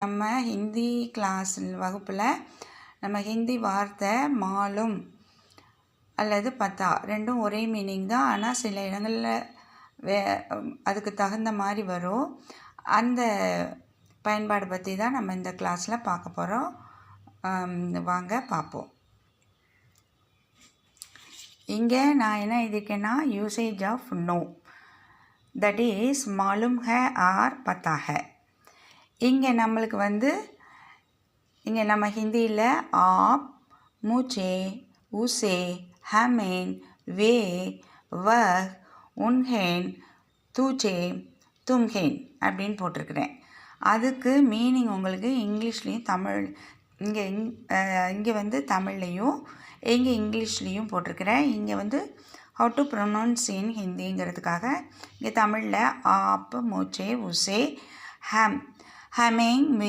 நம்ம ஹிந்தி கிளாஸ் வகுப்பில் நம்ம ஹிந்தி வார்த்தை மாலும் அல்லது பத்தா ரெண்டும் ஒரே மீனிங் தான். ஆனால் சில இடங்களில் அதுக்கு தகுந்த மாதிரி வரும். அந்த பயன்பாடு பற்றி தான் நம்ம இந்த கிளாஸில் பார்க்க போகிறோம். வாங்க பார்ப்போம். இங்கே நான் என்ன எழுதியிருக்கேன்னா, usage of no, that is மாலும் ஹை ஆர் பத்தா ஹை. இங்கே நம்மளுக்கு இங்கே நம்ம ஹிந்தியில் ஆப், முझे, உசே, ஹமேன், வே, வஹ், உன்ஹேன், துझे, தும்ஹேன் அப்படின்னு போட்டிருக்கிறேன். அதுக்கு மீனிங் உங்களுக்கு இங்கிலீஷ்லேயும் தமிழ் இங்கே தமிழ்லேயும் இங்கே இங்கிலீஷ்லேயும் போட்டிருக்கிறேன். இங்கே ஹவு டு ப்ரொனவுன்ஸ் இன் ஹிந்திங்கிறதுக்காக இங்கே தமிழில் ஆப், முझे, உசே, ஹமேன், வே,